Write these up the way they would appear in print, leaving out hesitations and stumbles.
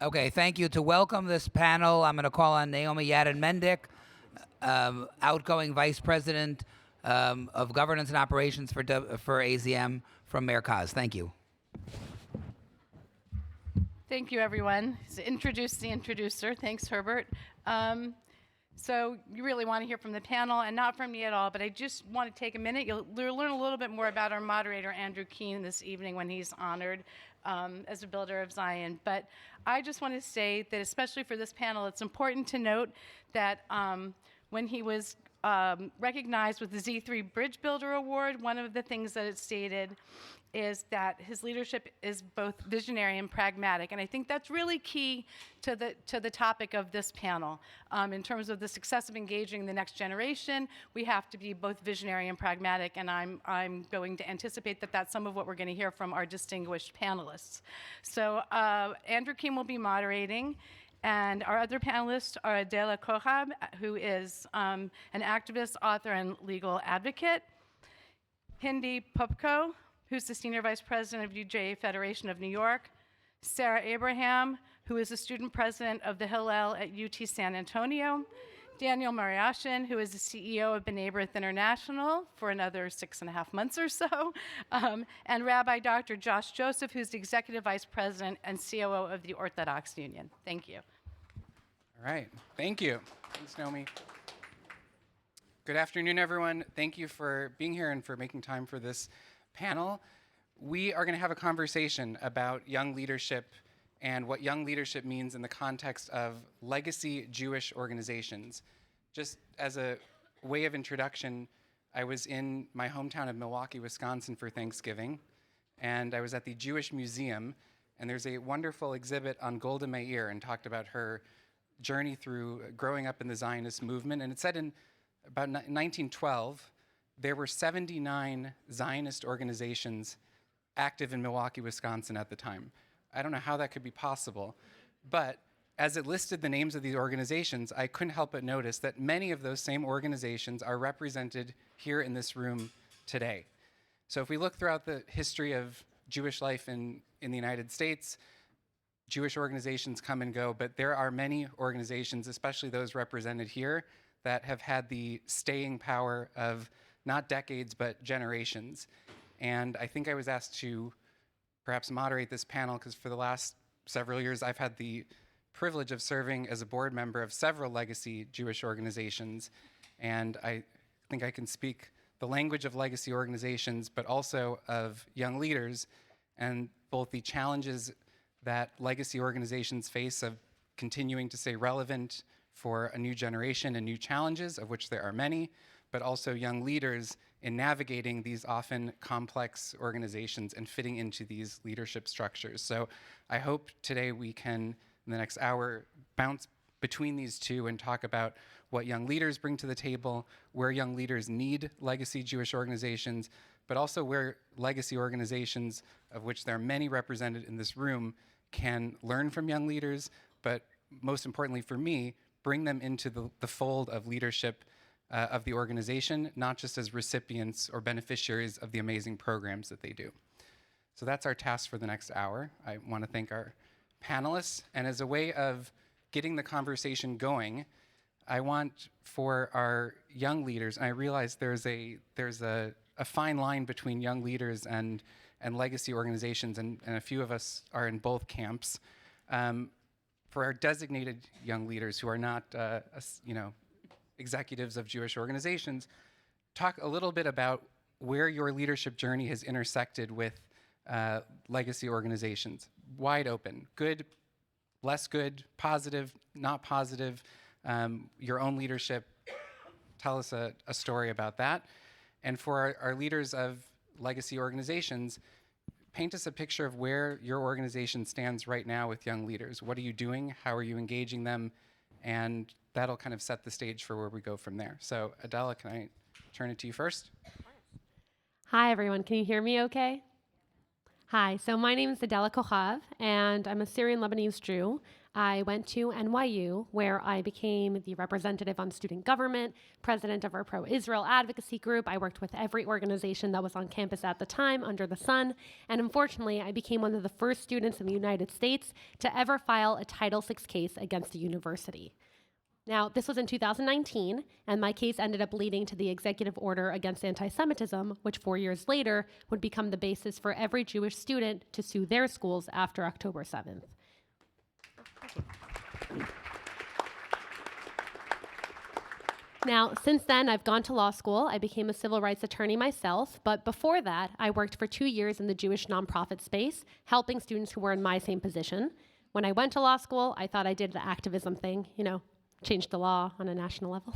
Okay, thank you. To welcome this panel, I'm going to call on Naomi Yadin-Mendick, outgoing Vice President of Governance and Operations for AZM from Merkaz. Thank you. Thank you, everyone. So introduce the introducer. Thanks, Herbert. So you really want to hear from the panel, and not from me at all, but I just want to take a minute. You'll learn a little bit more about our moderator, Andrew Keene, this evening when he's honored as a Builder of Zion. But I just want to say that especially for this panel, it's important to note that when he was recognized with the Z3 Bridge Builder Award, one of the things that it stated is that his leadership is both visionary and pragmatic. And I think that's really key to the topic of this panel. In terms of the success of engaging the next generation, we have to be both visionary and pragmatic, and I'm going to anticipate that that's some of what we're going to hear from our distinguished panelists. So Andrew Keene will be moderating, and our other panelists are Adela Kohab, who is an activist, author, and legal advocate, Hindi Popko, who's the Senior Vice President of UJA Federation of New York, Sarah Abraham, who is the Student President of the Hillel at UT San Antonio, Daniel Mariashin, who is the CEO of B'nai B'rith International for another 6.5 months or so, and Rabbi Dr. Josh Joseph, who's the Executive Vice President and COO of the Orthodox Union. Thank you. All right, thank you. Thanks, Naomi. Good afternoon, everyone. Thank you for being here and for making time for this panel. We are going to have a conversation about young leadership and what young leadership means in the context of legacy Jewish organizations. Just as a way of introduction, I was in my hometown of Milwaukee, Wisconsin for Thanksgiving, and I was at the Jewish Museum, and there's a wonderful exhibit on Golda Meir and talked about her journey through growing up in the Zionist movement. And it said in about 1912, there were 79 Zionist organizations active in Milwaukee, Wisconsin at the time. I don't know how that could be possible, but as it listed the names of these organizations, I couldn't help but notice that many of those same organizations are represented here in this room today. So if we look throughout the history of Jewish life in the United States, Jewish organizations come and go, but there are many organizations, especially those represented here, that have had the staying power of not decades, but generations. And I think I was asked to perhaps moderate this panel because for the last several years, I've had the privilege of serving as a board member of several legacy Jewish organizations. And I think I can speak the language of legacy organizations, but also of young leaders, and both the challenges that legacy organizations face of continuing to stay relevant for a new generation and new challenges, of which there are many, but also young leaders in navigating these often complex organizations and fitting into these leadership structures. So I hope today we can, in the next hour, bounce between these two and talk about what young leaders bring to the table, where young leaders need legacy Jewish organizations, but also where legacy organizations, of which there are many represented in this room, can learn from young leaders, but most importantly for me, bring them into the fold of leadership of the organization, not just as recipients or beneficiaries of the amazing programs that they do. So that's our task for the next hour. I want to thank our panelists, and as a way of getting the conversation going, I want for our young leaders, and I realize there's a fine line between young leaders and legacy organizations, and a few of us are in both camps. For our designated young leaders who are not, executives of Jewish organizations, talk a little bit about where your leadership journey has intersected with legacy organizations. Wide open, good, less good, positive, not positive, your own leadership. Tell us a story about that. And for our leaders of legacy organizations, paint us a picture of where your organization stands right now with young leaders. What are you doing? How are you engaging them? And that'll kind of set the stage for where we go from there. So Adela, can I turn it to you first? Hi, everyone. Can you hear me okay? Hi, so my name is Adela Kochav, and I'm a Syrian Lebanese Jew. I went to NYU, where I became the representative on student government, president of our pro-Israel advocacy group. I worked with every organization that was on campus at the time under the sun, and unfortunately, I became one of the first students in the United States to ever file a Title VI case against a university. Now, this was in 2019, and my case ended up leading to the executive order against anti-Semitism, which 4 years later would become the basis for every Jewish student to sue their schools after October 7th. Now, since then, I've gone to law school. I became a civil rights attorney myself, but before that, I worked for 2 years in the Jewish nonprofit space, helping students who were in my same position. When I went to law school, I thought I did the activism thing, changed the law on a national level.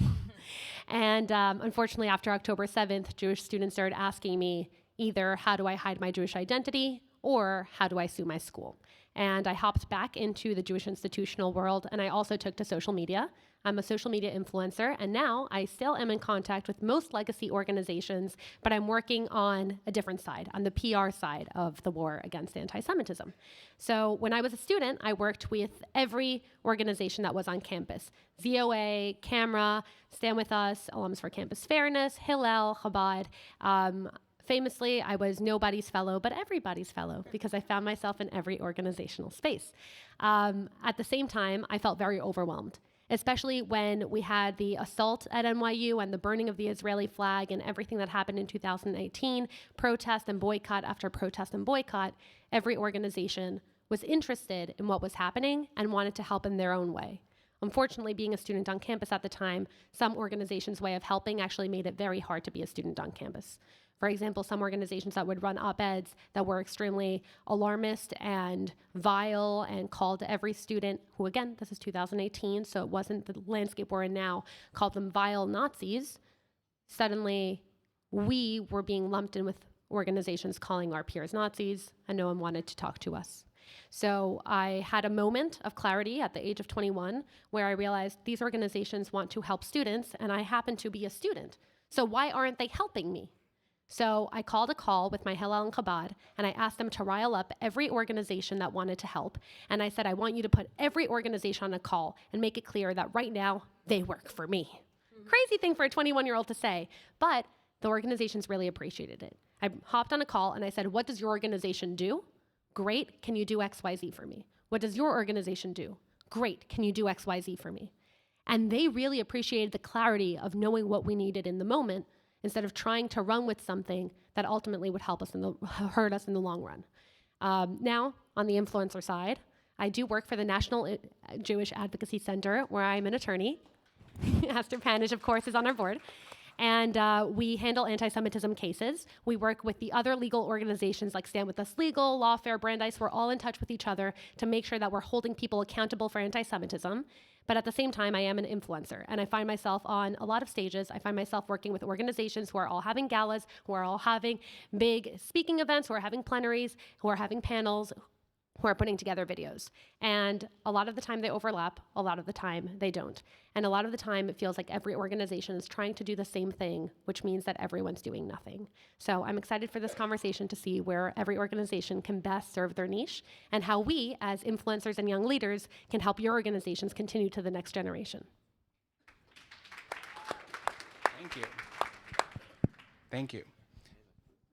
And unfortunately, after October 7th, Jewish students started asking me either how do I hide my Jewish identity or how do I sue my school? And I hopped back into the Jewish institutional world, and I also took to social media. I'm a social media influencer, and now I still am in contact with most legacy organizations, but I'm working on a different side, on the PR side of the war against anti-Semitism. So when I was a student, I worked with every organization that was on campus: VOA, Camera, Stand With Us, Alums for Campus Fairness, Hillel, Chabad. Famously, I was nobody's fellow, but everybody's fellow, because I found myself in every organizational space. At the same time, I felt very overwhelmed, especially when we had the assault at NYU and the burning of the Israeli flag and everything that happened in 2018, protest and boycott after protest and boycott. Every organization was interested in what was happening and wanted to help in their own way. Unfortunately, being a student on campus at the time, some organizations' way of helping actually made it very hard to be a student on campus. For example, some organizations that would run op-eds that were extremely alarmist and vile and called every student, who again, this is 2018, so it wasn't the landscape we're in now, called them vile Nazis. Suddenly, we were being lumped in with organizations calling our peers Nazis, and no one wanted to talk to us. So I had a moment of clarity at the age of 21 where I realized these organizations want to help students, and I happen to be a student. So why aren't they helping me? So I called a call with my Hillel and Chabad, and I asked them to rile up every organization that wanted to help. And I said, I want you to put every organization on a call and make it clear that right now they work for me. Crazy thing for a 21-year-old to say, but the organizations really appreciated it. I hopped on a call and I said, what does your organization do? Great, can you do XYZ for me? What does your organization do? Great, can you do XYZ for me? And they really appreciated the clarity of knowing what we needed in the moment, instead of trying to run with something that ultimately would hurt us in the long run. Now, on the influencer side, I do work for the National Jewish Advocacy Center, where I'm an attorney. Esther Panish, of course, is on our board. And we handle anti-Semitism cases. We work with the other legal organizations like Stand With Us Legal, Lawfare, Brandeis. We're all in touch with each other to make sure that we're holding people accountable for anti-Semitism. But at the same time, I am an influencer, and I find myself on a lot of stages. I find myself working with organizations who are all having galas, who are all having big speaking events, who are having plenaries, who are having panels, who are putting together videos. And a lot of the time they overlap, a lot of the time they don't. And a lot of the time it feels like every organization is trying to do the same thing, which means that everyone's doing nothing. So I'm excited for this conversation to see where every organization can best serve their niche and how we, as influencers and young leaders, can help your organizations continue to the next generation. Thank you. Thank you.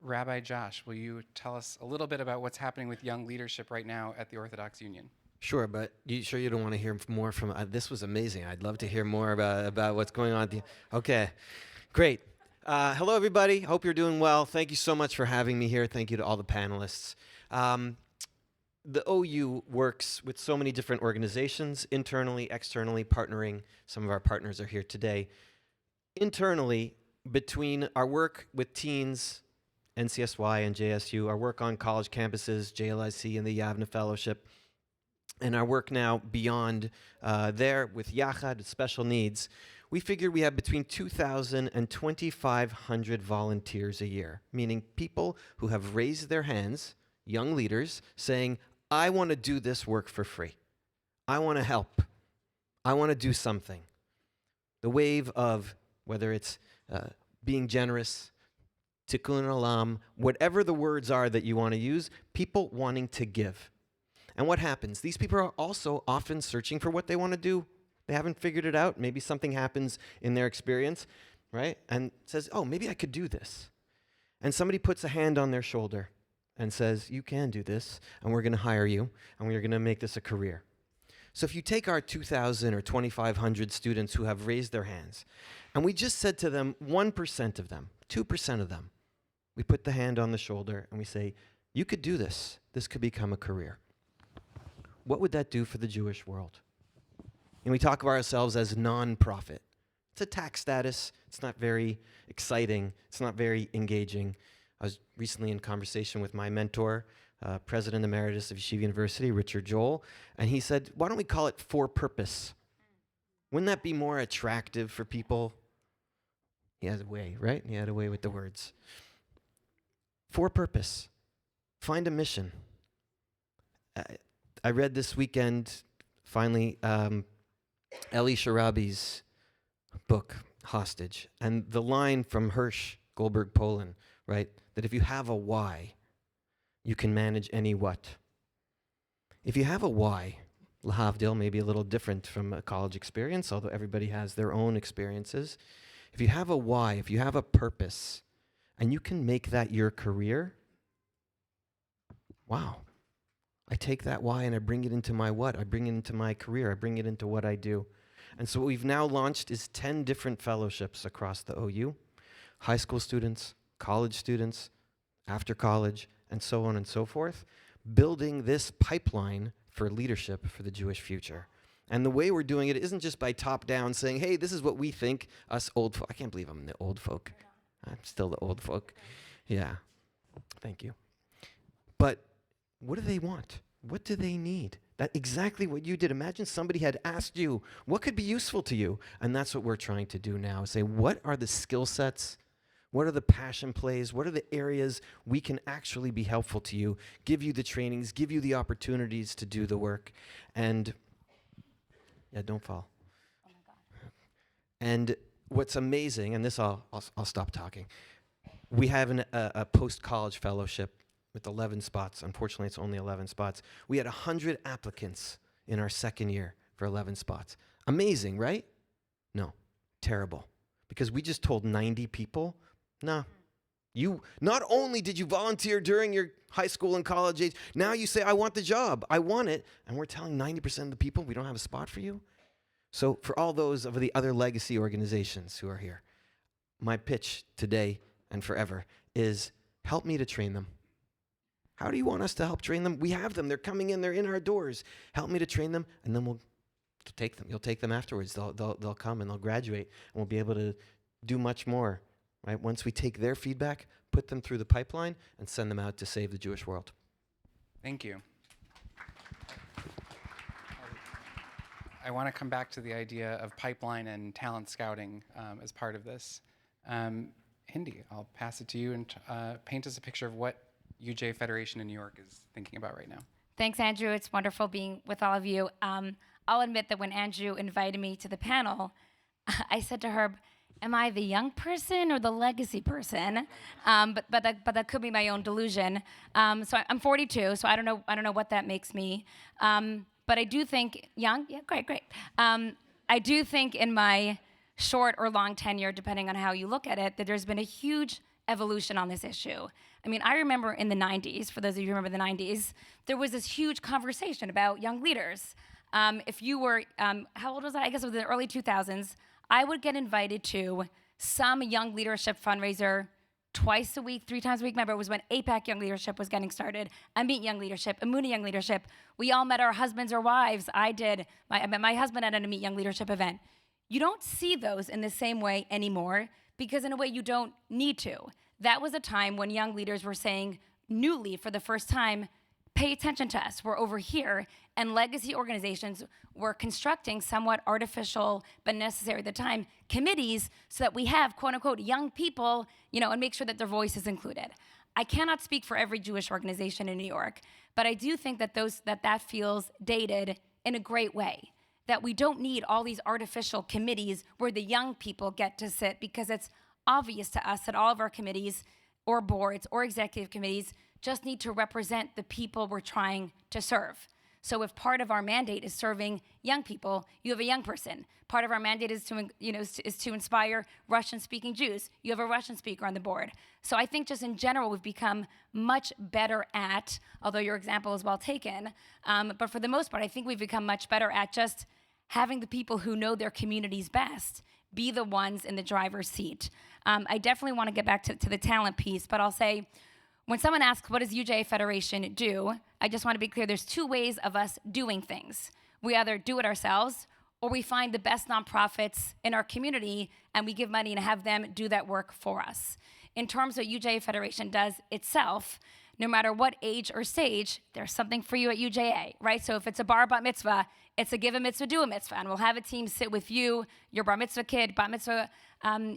Rabbi Josh, will you tell us a little bit about what's happening with young leadership right now at the Orthodox Union? Sure, but you don't want to hear more from, this was amazing. I'd love to hear more about what's going on. Okay, great. Hello, everybody. Hope you're doing well. Thank you so much for having me here. Thank you to all the panelists. The OU works with so many different organizations, internally, externally, partnering. Some of our partners are here today. Internally, between our work with teens, NCSY and JSU, our work on college campuses, JLIC and the Yavna Fellowship, and our work now beyond there with Yachad, special needs, we figured we have between 2,000 and 2,500 volunteers a year, meaning people who have raised their hands, young leaders, saying, I want to do this work for free. I want to help. I want to do something. The wave of, whether it's being generous, tikkun olam, whatever the words are that you want to use, people wanting to give. And what happens? These people are also often searching for what they want to do. They haven't figured it out. Maybe something happens in their experience, right? And says, oh, maybe I could do this. And somebody puts a hand on their shoulder and says, you can do this, and we're going to hire you, and we're going to make this a career. So if you take our 2,000 or 2,500 students who have raised their hands, and we just said to them, 1% of them, 2% of them, we put the hand on the shoulder and we say, you could do this. This could become a career. What would that do for the Jewish world? And we talk of ourselves as non-profit. It's a tax status. It's not very exciting. It's not very engaging. I was recently in conversation with my mentor, President Emeritus of Yeshiva University, Richard Joel, and he said, why don't we call it for purpose? Wouldn't that be more attractive for people? He has a way, right? He had a way with the words. For purpose. Find a mission. I read this weekend, finally, Eli Sharabi's book, Hostage, and the line from Hirsch, Goldberg, Poland, right, that if you have a why, you can manage any what. If you have a why, lahavdil may be a little different from a college experience, although everybody has their own experiences. If you have a why, if you have a purpose, and you can make that your career, wow. I take that why and I bring it into my what? I bring it into my career. I bring it into what I do. And so what we've now launched is 10 different fellowships across the OU, high school students, college students, after college, and so on and so forth, building this pipeline for leadership for the Jewish future. And the way we're doing it isn't just by top down saying, hey, this is what we think, us old folk. I can't believe I'm the old folk. I'm still the old folk. Yeah. Thank you. But what do they want? What do they need? That's exactly what you did. Imagine somebody had asked you, what could be useful to you? And that's what we're trying to do now. Say, what are the skill sets? What are the passion plays? What are the areas we can actually be helpful to you? Give you the trainings, give you the opportunities to do the work. And, yeah, don't fall. Oh my God. And what's amazing, and this I'll stop talking. We have a post-college fellowship with 11 spots. Unfortunately, it's only 11 spots. We had 100 applicants in our second year for 11 spots. Amazing, right? No, terrible. Because we just told 90 people, no. You not only did you volunteer during your high school and college age, now you say, I want the job, I want it, and we're telling 90% of the people we don't have a spot for you? So for all those of the other legacy organizations who are here, my pitch today and forever is help me to train them. How do you want us to help train them? We have them. They're coming in. They're in our doors. Help me to train them, and then we'll take them. You'll take them afterwards. They'll come, and they'll graduate, and we'll be able to do much more, right? Once we take their feedback, put them through the pipeline, and send them out to save the Jewish world. Thank you. I want to come back to the idea of pipeline and talent scouting as part of this. Hindi, I'll pass it to you and paint us a picture of what UJ Federation in New York is thinking about right now. Thanks, Andrew. It's wonderful being with all of you. I'll admit that when Andrew invited me to the panel, I said to Herb, am I the young person or the legacy person? But that could be my own delusion. So I'm 42, so I don't know what that makes me. But I do think, young? Yeah, great. I do think in my short or long tenure, depending on how you look at it, that there's been a huge evolution on this issue. I mean, I remember in the 90s, for those of you who remember the 90s, there was this huge conversation about young leaders. If you were, how old was I? I guess it was the early 2000s. I would get invited to some young leadership fundraiser twice a week, 3 times a week. Remember, it was when APAC Young Leadership was getting started. I Meet Young Leadership, Amuna Young Leadership. We all met our husbands or wives. I met my husband at a Meet Young Leadership event. You don't see those in the same way anymore because in a way you don't need to. That was a time when young leaders were saying newly for the first time, pay attention to us, we're over here. And legacy organizations were constructing somewhat artificial but necessary at the time committees so that we have quote unquote young people, and make sure that their voice is included. I cannot speak for every Jewish organization in New York, but I do think that that feels dated in a great way. That we don't need all these artificial committees where the young people get to sit because it's obvious to us that all of our committees or boards or executive committees just need to represent the people we're trying to serve. So if part of our mandate is serving young people, you have a young person. Part of our mandate is to inspire Russian-speaking Jews. You have a Russian speaker on the board. So I think just in general, we've become much better at, although your example is well taken, but for the most part, I think we've become much better at just having the people who know their communities best be the ones in the driver's seat. I definitely want to get back to the talent piece, but I'll say, when someone asks, what does UJA Federation do? I just want to be clear, there's two ways of us doing things. We either do it ourselves, or we find the best nonprofits in our community, and we give money and have them do that work for us. In terms of what UJA Federation does itself, no matter what age or stage, there's something for you at UJA, right? So if it's a bar bat mitzvah, it's a give a mitzvah, do a mitzvah. And we'll have a team sit with you, your bar mitzvah kid, bat mitzvah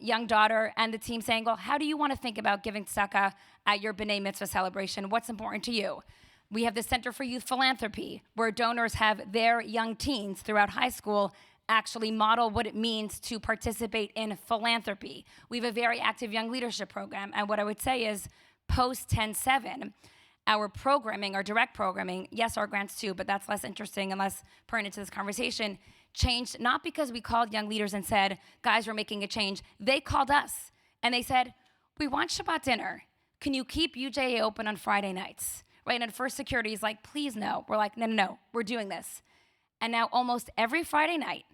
young daughter, and the team saying, well, how do you want to think about giving tzedakah at your b'nai mitzvah celebration? What's important to you? We have the Center for Youth Philanthropy, where donors have their young teens throughout high school actually model what it means to participate in philanthropy. We have a very active young leadership program. And what I would say is, post 10-7, our programming, our direct programming, yes, our grants too, but that's less interesting and less pertinent to this conversation, changed not because we called young leaders and said, guys, we're making a change. They called us and they said, we want Shabbat dinner. Can you keep UJA open on Friday nights? Right? And First Security is like, please no. We're like, no, we're doing this. And now almost every Friday night,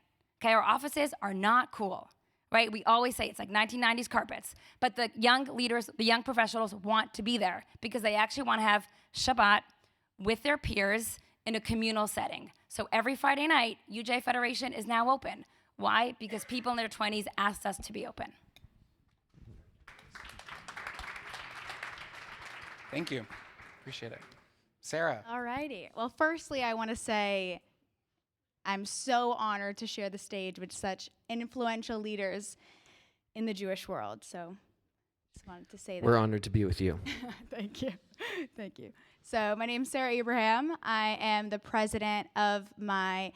okay, our offices are not cool. Right? We always say it's like 1990s carpets, but the young leaders, the young professionals want to be there because they actually want to have Shabbat with their peers in a communal setting. So every Friday night, UJ Federation is now open. Why? Because people in their 20s asked us to be open. Thank you. Appreciate it. Sarah. All righty. Well, firstly, I want to say I'm so honored to share the stage with such influential leaders in the Jewish world. So just wanted to say that. We're honored to be with you. Thank you. Thank you. So my name's Sarah Abraham. I am the president of my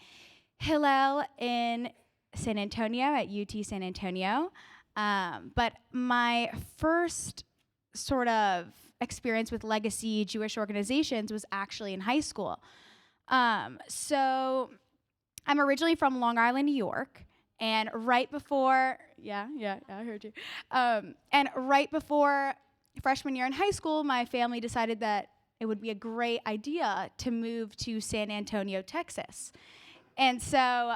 Hillel in San Antonio at UT San Antonio. But my first sort of experience with legacy Jewish organizations was actually in high school. So I'm originally from Long Island, New York, and right before, I heard you. And right before freshman year in high school, my family decided that it would be a great idea to move to San Antonio, Texas. And so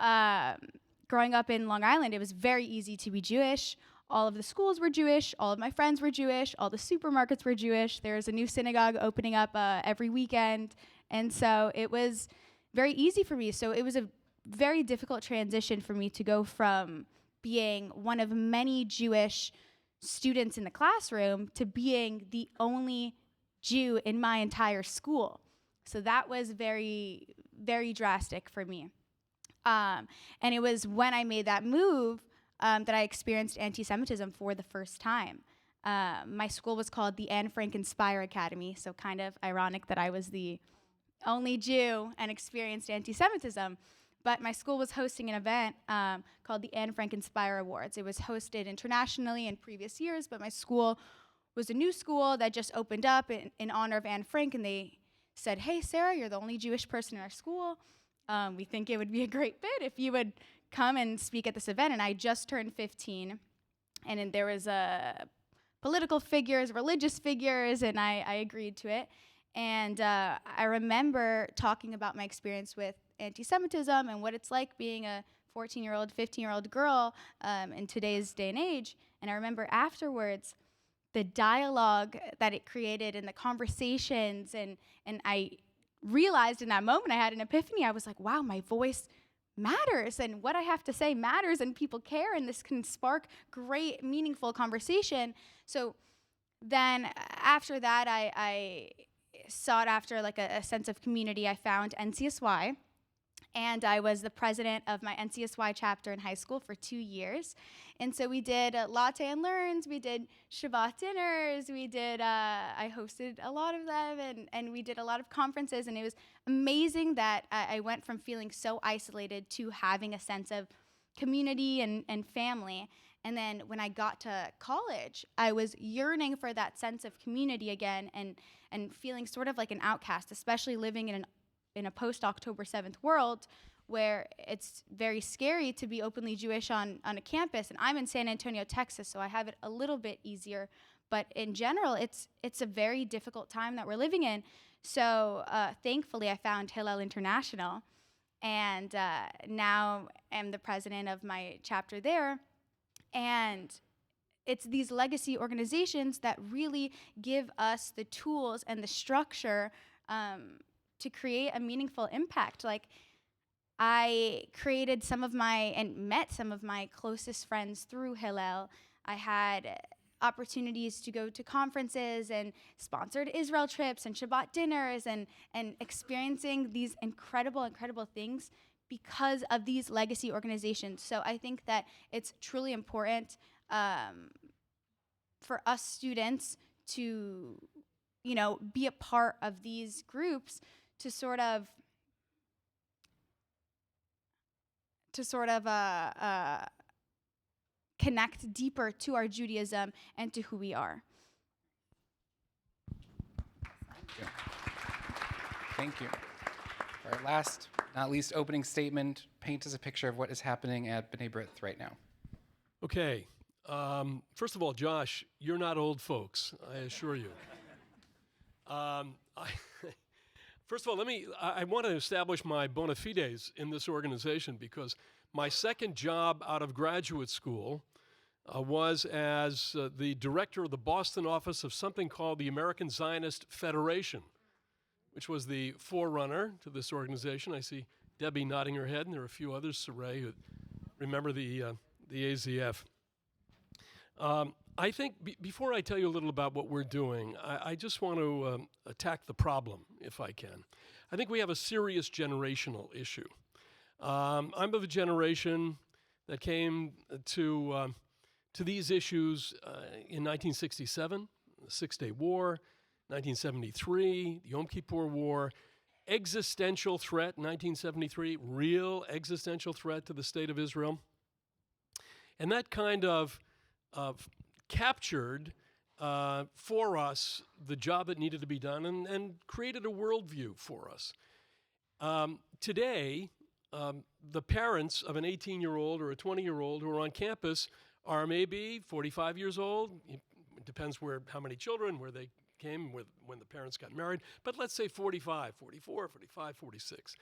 growing up in Long Island, it was very easy to be Jewish. All of the schools were Jewish. All of my friends were Jewish. All the supermarkets were Jewish. There was a new synagogue opening up every weekend. And so it was very easy for me. So it was a very difficult transition for me to go from being one of many Jewish students in the classroom to being the only Jew in my entire school. So that was very, very drastic for me. And it was when I made that move that I experienced anti-Semitism for the first time. My school was called the Anne Frank Inspire Academy, so kind of ironic that I was the only Jew and experienced anti-Semitism. But my school was hosting an event called the Anne Frank Inspire Awards. It was hosted internationally in previous years, but my school was a new school that just opened up in honor of Anne Frank, and they said, hey, Sarah, you're the only Jewish person in our school. We think it would be a great fit if you would come and speak at this event. And I just turned 15, and then there was political figures, religious figures, and I agreed to it. And I remember talking about my experience with anti-Semitism and what it's like being a 14-year-old, 15-year-old girl in today's day and age. And I remember afterwards the dialogue that it created and the conversations, and I realized in that moment I had an epiphany. I was like, wow, my voice matters, and what I have to say matters, and people care, and this can spark great, meaningful conversation. So then after that, I sought after like a sense of community. I found NCSY, and I was the president of my NCSY chapter in high school for 2 years. And so we did latte and learns, we did Shabbat dinners, I hosted a lot of them, and we did a lot of conferences, and it was amazing that I went from feeling so isolated to having a sense of community and family. And then when I got to college, I was yearning for that sense of community again, and feeling sort of like an outcast, especially living in a post-October 7th world where it's very scary to be openly Jewish on a campus. And I'm in San Antonio, Texas, so I have it a little bit easier. But in general, it's a very difficult time that we're living in. So thankfully, I found Hillel International, and now am the president of my chapter there. And it's these legacy organizations that really give us the tools and the structure to create a meaningful impact. Like, I created met some of my closest friends through Hillel. I had opportunities to go to conferences and sponsored Israel trips and Shabbat dinners and experiencing these incredible things because of these legacy organizations. So I think that it's truly important for us students to, be a part of these groups to sort of connect deeper to our Judaism and to who we are. Thank you. All right, last, not least, opening statement. Paint us a picture of what is happening at B'nai B'rith right now. Okay. First of all, Josh, you're not old folks, I assure you. First of all, I want to establish my bona fides in this organization, because my second job out of graduate school was as the director of the Boston office of something called the American Zionist Federation, which was the forerunner to this organization. I see Debbie nodding her head, and there are a few others, Saray, who remember the AZF. I think before I tell you a little about what we're doing, I just want to attack the problem, if I can. I think we have a serious generational issue. I'm of a generation that came to these issues in 1967, the Six-Day War, 1973, the Yom Kippur War, existential threat, 1973, real existential threat to the state of Israel. And that kind of captured for us the job that needed to be done and created a worldview for us. Today, the parents of an 18-year-old or a 20-year-old who are on campus are maybe 45 years old. It depends how many children, where they came, when the parents got married. But let's say 45, 44, 45, 46.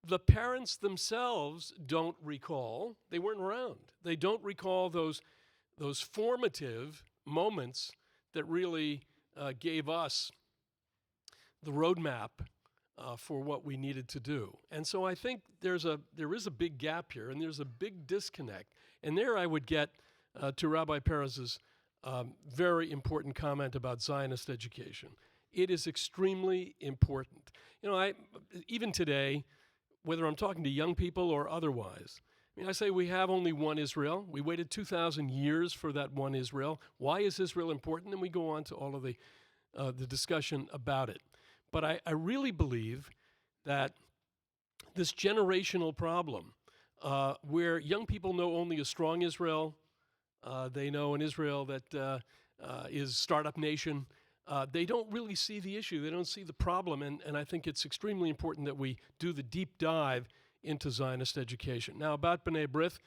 The parents themselves don't recall. They weren't around. They don't recall those formative moments that really gave us the roadmap for what we needed to do. And so I think there is a big gap here, and there's a big disconnect. And there I would get to Rabbi Perez's very important comment about Zionist education. It is extremely important. Even today, whether I'm talking to young people or otherwise, I say we have only one Israel. We waited 2,000 years for that one Israel. Why is Israel important? And we go on to all of the discussion about it. But I really believe that this generational problem, where young people know only a strong Israel, they know an Israel that is startup nation, they don't really see the issue. They don't see the problem. And I think it's extremely important that we do the deep dive into Zionist education. Now, about B'nai B'rith,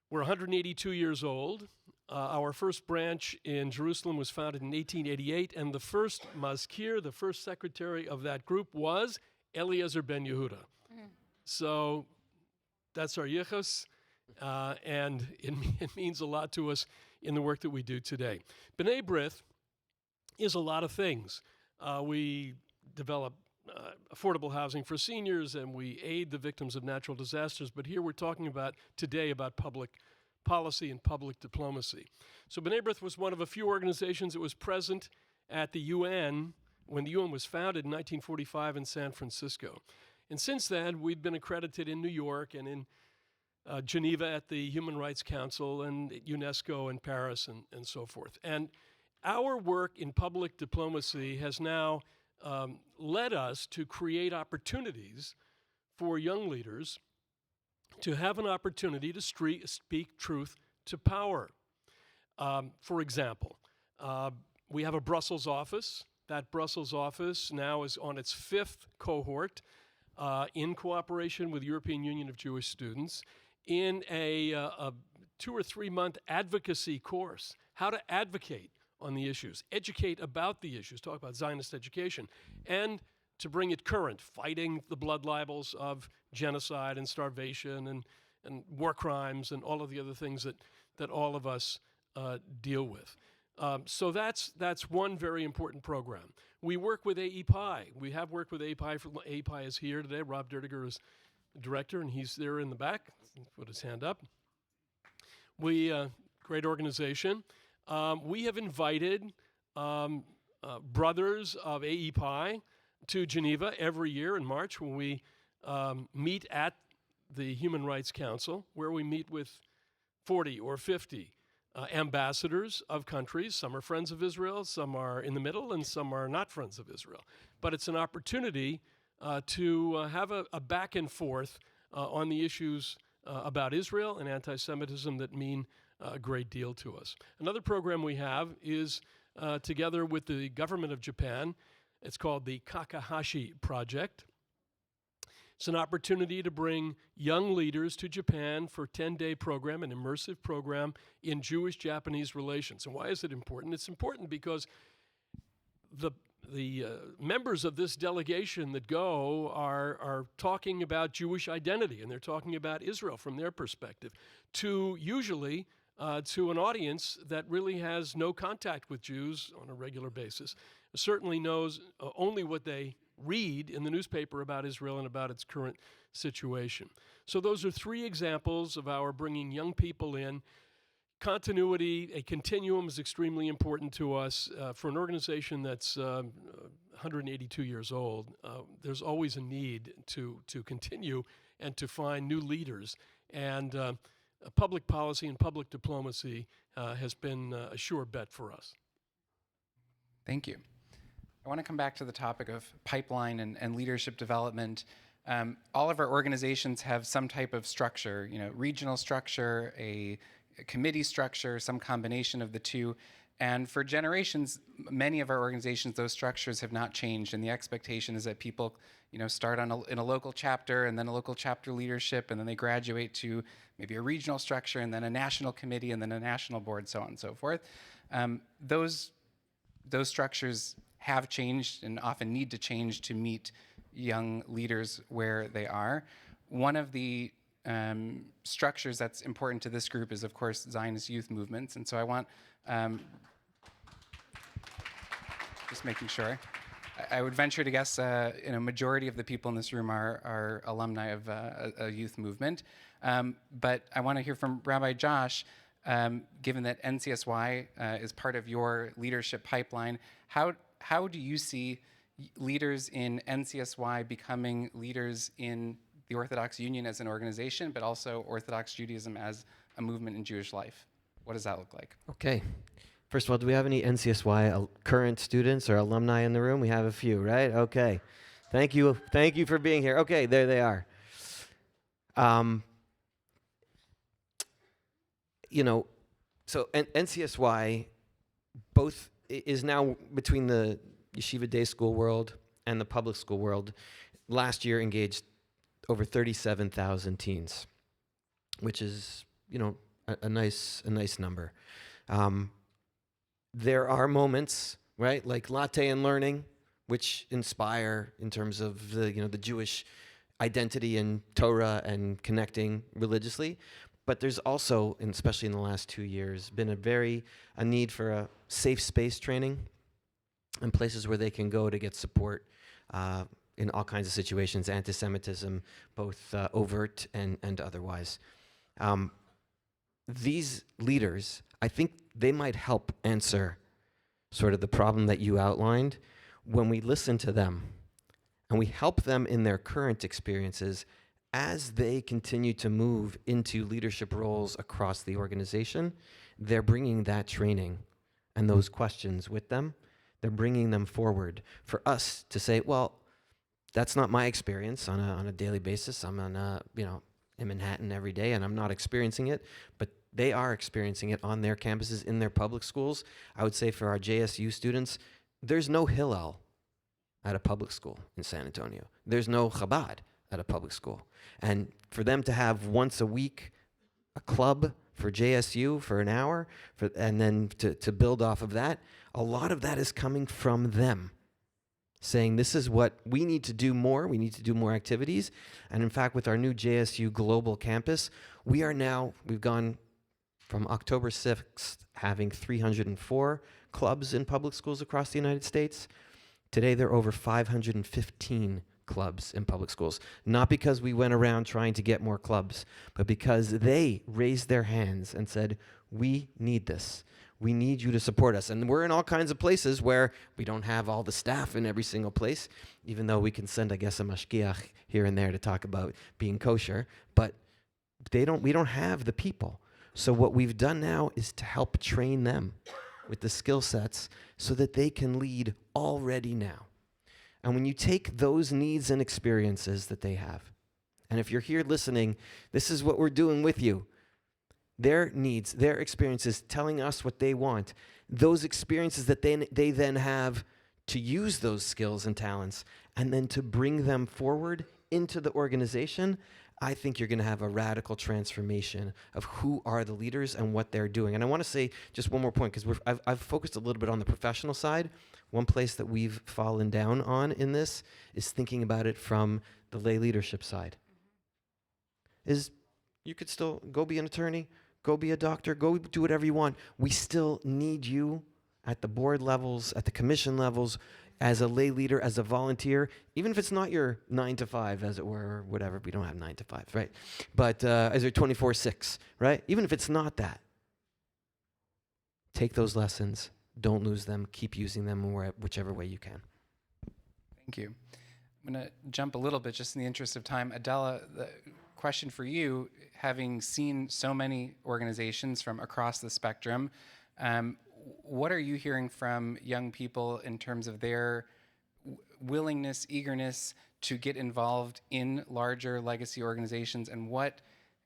we're 182 years old. Our first branch in Jerusalem was founded in 1888, and the first mazkir, the first secretary of that group, was Eliezer ben Yehuda. So that's our yichus, and it means a lot to us in the work that we do today. B'nai B'rith is a lot of things. We develop affordable housing for seniors, and we aid the victims of natural disasters. But here we're talking today about public policy and public diplomacy. So B'nai B'rith was one of a few organizations that was present at the UN when the UN was founded in 1945 in San Francisco. And since then, we've been accredited in New York and in Geneva at the Human Rights Council and at UNESCO and Paris and so forth. And our work in public diplomacy has now led us to create opportunities for young leaders to have an opportunity to speak truth to power. For example, we have a Brussels office. That Brussels office now is on its 5th cohort in cooperation with European Union of Jewish Students in a 2 or 3 month advocacy course, how to advocate on the issues, educate about the issues, talk about Zionist education, and to bring it current, fighting the blood libels of genocide and starvation and war crimes and all of the other things that all of us deal with. So that's one very important program. We work with AEPI. We have worked with AEPI. AEPI is here today. Rob Dertiger is the director, and he's there in the back. Put his hand up. Great organization. We have invited brothers of AEPI to Geneva every year in March when we meet at the Human Rights Council, where we meet with 40 or 50 ambassadors of countries. Some are friends of Israel, some are in the middle, and some are not friends of Israel. But it's an opportunity to have a back and forth on the issues about Israel and anti-Semitism that mean a great deal to us. Another program we have is together with the government of Japan. It's called the Kakahashi Project. It's an opportunity to bring young leaders to Japan for a 10-day program, an immersive program in Jewish-Japanese relations. And why is it important? It's important because the members of this delegation that go are talking about Jewish identity, and they're talking about Israel from their perspective, usually to an audience that really has no contact with Jews on a regular basis, certainly knows only what they read in the newspaper about Israel and about its current situation. So those are 3 examples of our bringing young people in. Continuity, a continuum is extremely important to us. For an organization that's 182 years old, there's always a need to continue and to find new leaders. And public policy and public diplomacy has been a sure bet for us. Thank you. I want to come back to the topic of pipeline and leadership development. All of our organizations have some type of structure, regional structure, a committee structure, some combination of the two. And for generations, many of our organizations, those structures have not changed. And the expectation is that people, start in a local chapter and then a local chapter leadership, and then they graduate to maybe a regional structure and then a national committee and then a national board, so on and so forth. Those structures have changed and often need to change to meet young leaders where they are. One of the structures that's important to this group is, of course, Zionist youth movements. And so I want, just making sure, I would venture to guess a majority of the people in this room are alumni of a youth movement. But I want to hear from Rabbi Josh, given that NCSY is part of your leadership pipeline. How do you see leaders in NCSY becoming leaders in the Orthodox Union as an organization, but also Orthodox Judaism as a movement in Jewish life? What does that look like? Okay. First of all, do we have any NCSY current students or alumni in the room? We have a few, right? Okay. Thank you. Thank you for being here. Okay, there they are. So NCSY both is now between the yeshiva day school world and the public school world. Last year engaged over 37,000 teens, which is, a nice number. There are moments, right, like latte and learning, which inspire in terms of the Jewish identity and Torah and connecting religiously. But there's also, and especially in the last 2 years, been a need for a safe space training and places where they can go to get support in all kinds of situations, anti-Semitism, both overt and otherwise. These leaders, I think they might help answer sort of the problem that you outlined when we listen to them and we help them in their current experiences as they continue to move into leadership roles across the organization. They're bringing that training and those questions with them. They're bringing them forward for us to say, well, that's not my experience on a daily basis. I'm in Manhattan every day and I'm not experiencing it, but They are experiencing it on their campuses, in their public schools. I would say for our JSU students, there's no Hillel at a public school in San Antonio. There's no Chabad at a public school. And for them to have once a week a club for JSU for an hour, and then to build off of that, a lot of that is coming from them, saying this is what we need to do more. We need to do more activities. And in fact, with our new JSU Global Campus, we've gone from October 6th having 304 clubs in public schools across the United States. Today, there are over 515 clubs in public schools. Not because we went around trying to get more clubs, but because they raised their hands and said, we need this. We need you to support us. And we're in all kinds of places where we don't have all the staff in every single place, even though we can send, I guess, a mashgiach here and there to talk about being kosher, but we don't have the people. So what we've done now is to help train them with the skill sets so that they can lead already now. And when you take those needs and experiences that they have, and if you're here listening, this is what we're doing with you. Their needs, their experiences, telling us what they want, those experiences that they then have to use those skills and talents, and then to bring them forward into the organization, I think you're going to have a radical transformation of who are the leaders and what they're doing. And I want to say just one more point, because I've focused a little bit on the professional side. One place that we've fallen down on in this is thinking about it from the lay leadership side. Is you could still go be an attorney, go be a doctor, go do whatever you want. We still need you at the board levels, at the commission levels, as a lay leader, as a volunteer, even if it's not your 9 to 5, as it were, or whatever. We don't have 9 to 5, right? But as your 24/6, right? Even if it's not that, take those lessons. Don't lose them. Keep using them whichever way you can. Thank you. I'm going to jump a little bit just in the interest of time. Adela, the question for you, having seen so many organizations from across the spectrum, what are you hearing from young people in terms of their willingness, eagerness to get involved in larger legacy organizations, and what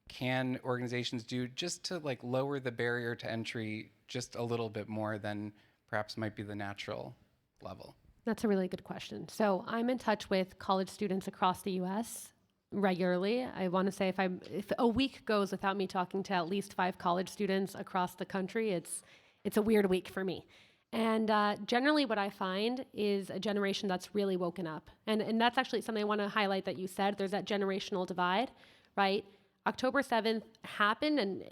can organizations do just to lower the barrier to entry just a little bit more than perhaps might be the natural level? That's a really good question. So I'm in touch with college students across the U.S. regularly. I want to say if a week goes without me talking to at least 5 college students across the country, it's a weird week for me. And generally what I find is a generation that's really woken up. And that's actually something I want to highlight that you said. There's that generational divide, right? October 7th happened, and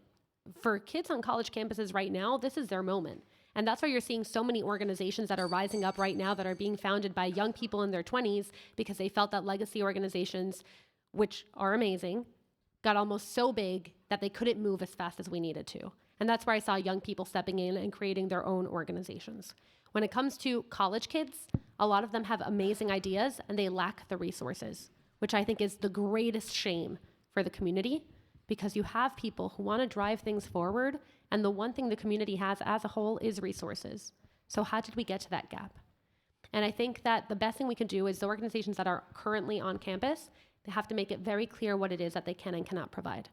for kids on college campuses right now, this is their moment. And that's why you're seeing so many organizations that are rising up right now that are being founded by young people in their 20s because they felt that legacy organizations, which are amazing, got almost so big that they couldn't move as fast as we needed to. And that's where I saw young people stepping in and creating their own organizations. When it comes to college kids, a lot of them have amazing ideas and they lack the resources, which I think is the greatest shame for the community, because you have people who want to drive things forward, and the one thing the community has as a whole is resources. So how did we get to that gap? And I think that the best thing we can do is the organizations that are currently on campus, they have to make it very clear what it is that they can and cannot provide.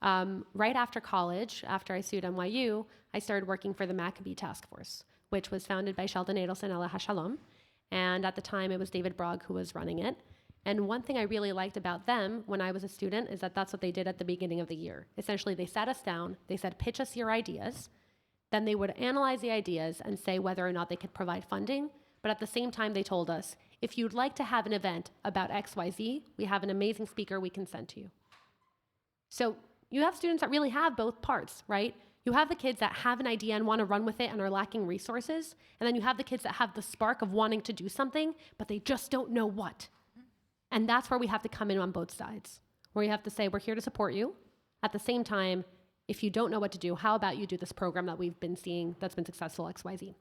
Right after college, after I sued NYU, I started working for the Maccabee Task Force, which was founded by Sheldon Adelson, Ella Hashalom. And at the time, it was David Brogg who was running it. And one thing I really liked about them when I was a student is that that's what they did at the beginning of the year. Essentially, they sat us down, they said, pitch us your ideas. Then they would analyze the ideas and say whether or not they could provide funding. But at the same time, they told us, if you'd like to have an event about XYZ, we have an amazing speaker we can send to you. So you have students that really have both parts, right? You have the kids that have an idea and want to run with it and are lacking resources. And then you have the kids that have the spark of wanting to do something, but they just don't know what. And that's where we have to come in on both sides, where you have to say, we're here to support you. At the same time, if you don't know what to do, how about you do this program that we've been seeing that's been successful, XYZ.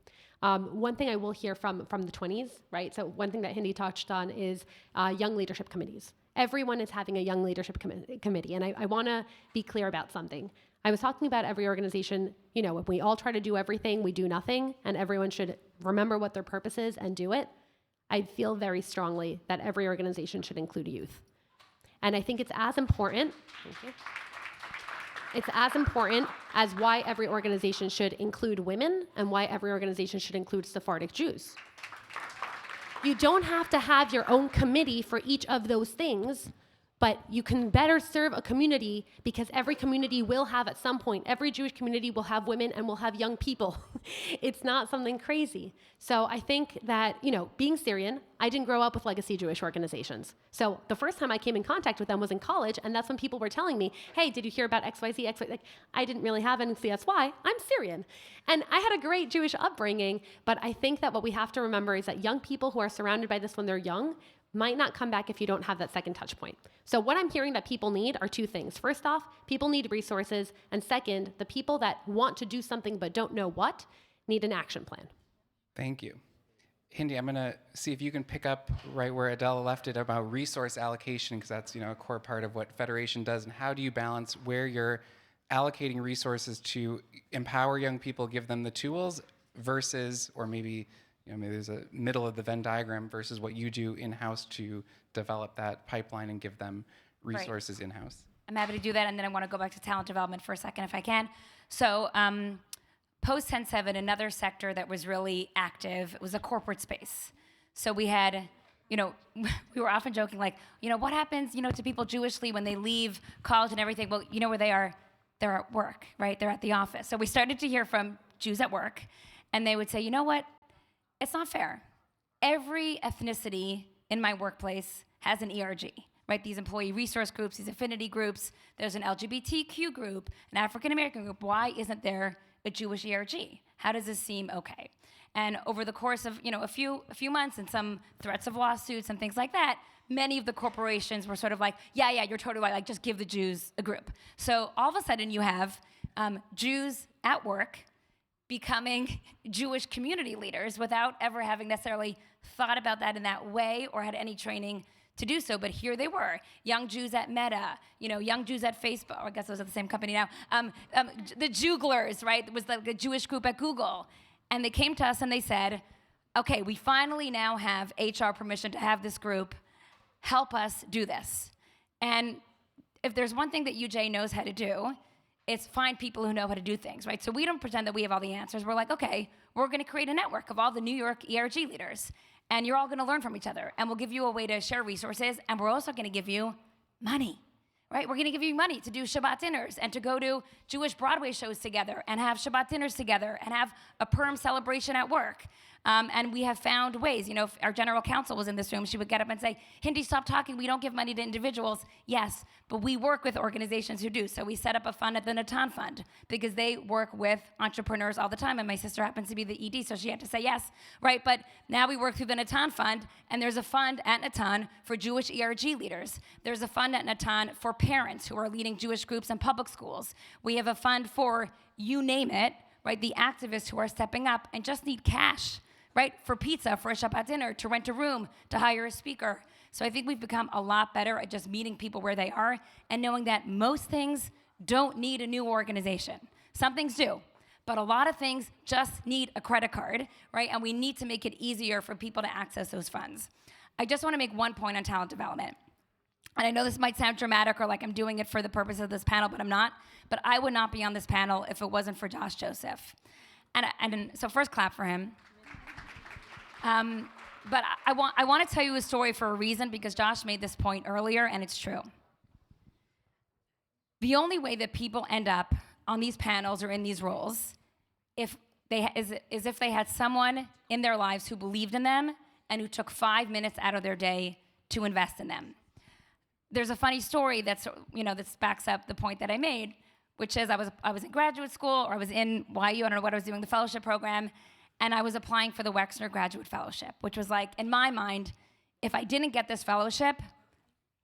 One thing I will hear from the 20s, right? So one thing that Hindi touched on is young leadership committees. Everyone is having a young leadership committee. And I want to be clear about something. I was talking about every organization, if we all try to do everything, we do nothing, and everyone should remember what their purpose is and do it. I feel very strongly that every organization should include youth. And I think it's as important, thank you. It's as important as why every organization should include women and why every organization should include Sephardic Jews. You don't have to have your own committee for each of those things, but you can better serve a community because every community will have at some point, every Jewish community will have women and will have young people. It's not something crazy. So I think that, being Syrian, I didn't grow up with legacy Jewish organizations. So the first time I came in contact with them was in college, and that's when people were telling me, hey, did you hear about XYZ, XYZ? Like, I didn't really have any CSY, I'm Syrian. And I had a great Jewish upbringing, but I think that what we have to remember is that young people who are surrounded by this when they're young might not come back if you don't have that second touch point. So what I'm hearing that people need are two things. First off, people need resources. And second, the people that want to do something but don't know what need an action plan. Thank you. Hindi, I'm going to see if you can pick up right where Adela left it about resource allocation, because that's a core part of what Federation does. And how do you balance where you're allocating resources to empower young people, give them the tools, versus, or maybe there's a middle of the Venn diagram versus what you do in-house to develop that pipeline and give them resources in-house. I'm happy to do that, and then I want to go back to talent development for a second if I can. So post 10/7, another sector that was really active was a corporate space. So we had, we were often joking like, what happens, to people Jewishly when they leave college and everything? Well, where they are? They're at work, right? They're at the office. So we started to hear from Jews at work, and they would say, you know what? It's not fair. Every ethnicity in my workplace has an ERG, right? These employee resource groups, these affinity groups, there's an LGBTQ group, an African American group. Why isn't there a Jewish ERG? How does this seem okay? And over the course of, a few months and some threats of lawsuits and things like that, many of the corporations were sort of like, yeah, you're totally right, like just give the Jews a group. So all of a sudden you have Jews at work becoming Jewish community leaders without ever having necessarily thought about that in that way or had any training to do so. But here they were, young Jews at Meta, young Jews at Facebook. I guess those are the same company now. The Juglers, right? It was like a Jewish group at Google. And they came to us and they said, okay, we finally now have HR permission to have this group. Help us do this. And if there's one thing that UJ knows how to do, it's find people who know how to do things, right? So we don't pretend that we have all the answers. We're like, okay, we're going to create a network of all the New York ERG leaders, and you're all going to learn from each other, and we'll give you a way to share resources, and we're also going to give you money, right? We're going to give you money to do Shabbat dinners and to go to Jewish Broadway shows together and have Shabbat dinners together and have a Purim celebration at work. And we have found ways, if our general counsel was in this room, she would get up and say, Hindi, stop talking, we don't give money to individuals. Yes, but we work with organizations who do. So we set up a fund at the Natan Fund because they work with entrepreneurs all the time. And my sister happens to be the ED, so she had to say yes, right? But now we work through the Natan Fund, and there's a fund at Natan for Jewish ERG leaders. There's a fund at Natan for parents who are leading Jewish groups in public schools. We have a fund for, you name it, right? The activists who are stepping up and just need cash, right? For pizza, for a Shabbat dinner, to rent a room, to hire a speaker. So I think we've become a lot better at just meeting people where they are and knowing that most things don't need a new organization. Some things do, but a lot of things just need a credit card, right? And we need to make it easier for people to access those funds. I just want to make one point on talent development. And I know this might sound dramatic or like I'm doing it for the purpose of this panel, but I'm not. But I would not be on this panel if it wasn't for Josh Joseph. And so first clap for him. But I want to tell you a story for a reason, because Josh made this point earlier, and it's true. The only way that people end up on these panels or in these roles is if they had someone in their lives who believed in them and who took 5 minutes out of their day to invest in them. There's a funny story that backs up the point that I made, which is I was in graduate school, or I was in YU, I don't know what I was doing, the fellowship program, and I was applying for the Wexner Graduate Fellowship, which was like, in my mind, if I didn't get this fellowship,